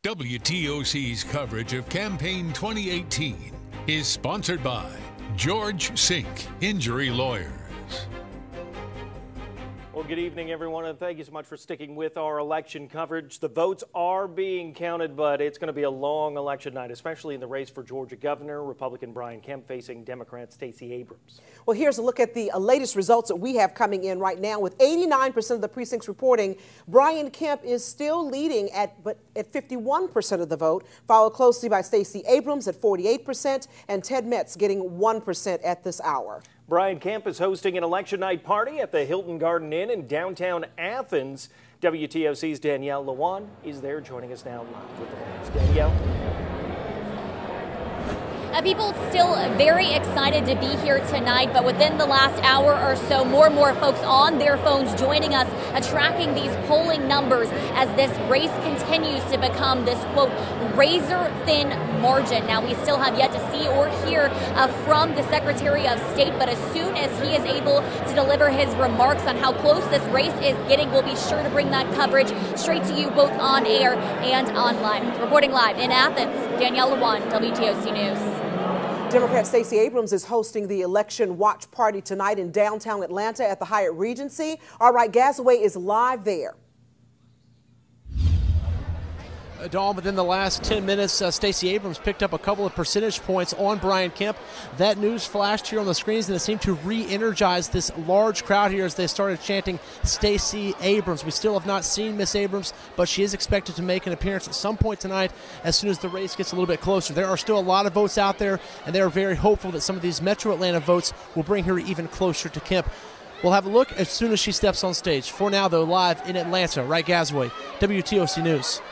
WTOC's coverage of Campaign 2018 is sponsored by George Sink Injury Lawyers. Well, good evening, everyone, and thank you so much for sticking with our election coverage. The votes are being counted, but it's going to be a long election night, especially in the race for Georgia governor, Republican Brian Kemp facing Democrat Stacey Abrams. Well, here's a look at the latest results that we have coming in right now. With 89% of the precincts reporting, Brian Kemp is still leading at 51% of the vote, followed closely by Stacey Abrams at 48% and Ted Metz getting 1% at this hour. Brian Kemp is hosting an election night party at the Hilton Garden Inn in downtown Athens. WTOC's Danielle Lewan is there joining us now live with the latest. Danielle. People still very excited to be here tonight, but within the last hour or so, more and more folks on their phones joining us, tracking these polling numbers as this race continues to become this, quote, razor-thin margin. Now, we still have yet to see or hear from the Secretary of State, but as soon as he is able to deliver his remarks on how close this race is getting, we'll be sure to bring that coverage straight to you both on air and online. Reporting live in Athens, Danielle Lewan, WTOC News. Democrat Stacey Abrams is hosting the election watch party tonight in downtown Atlanta at the Hyatt Regency. All right, Gasaway is live there. Dawn, within the last 10 minutes, Stacey Abrams picked up a couple of percentage points on Brian Kemp. That news flashed here on the screens, and it seemed to re-energize this large crowd here as they started chanting Stacey Abrams. We still have not seen Miss Abrams, but she is expected to make an appearance at some point tonight as soon as the race gets a little bit closer. There are still a lot of votes out there, and they are very hopeful that some of these Metro Atlanta votes will bring her even closer to Kemp. We'll have a look as soon as she steps on stage. For now, though, live in Atlanta, Wright Gasaway, WTOC News.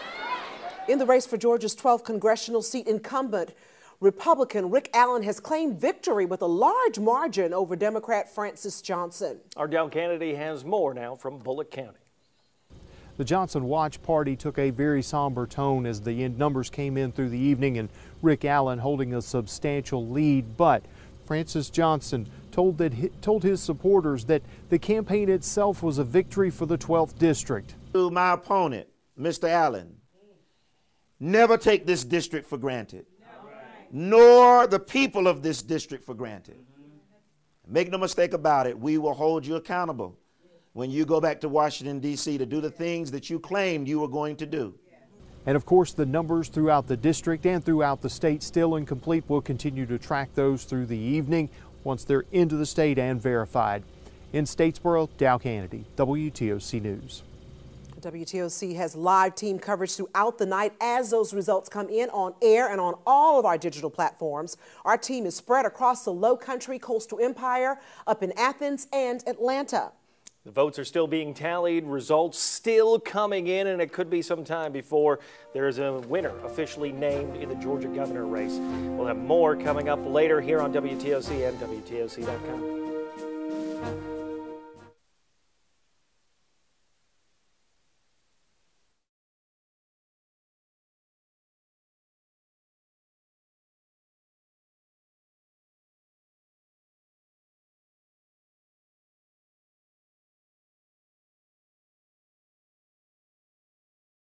In the race for Georgia's 12th congressional seat, incumbent Republican Rick Allen has claimed victory with a large margin over Democrat Francis Johnson. Our Dow Kennedy has more now from Bullitt County. The Johnson Watch Party took a very somber tone as the numbers came in through the evening, and Rick Allen holding a substantial lead. But Francis Johnson told his supporters that the campaign itself was a victory for the 12th district. To my opponent, Mr. Allen, never take this district for granted, nor the people of this district for granted. Make no mistake about it, we will hold you accountable when you go back to Washington, D.C. to do the things that you claimed you were going to do. And of course, the numbers throughout the district and throughout the state still incomplete. We'll continue to track those through the evening once they're into the state and verified. In Statesboro, Dow Kennedy, WTOC News. WTOC has live team coverage throughout the night as those results come in on air and on all of our digital platforms. Our team is spread across the Low Country, Coastal Empire, up in Athens and Atlanta. The votes are still being tallied, results still coming in, and it could be some time before there is a winner officially named in the Georgia governor race. We'll have more coming up later here on WTOC and WTOC.com.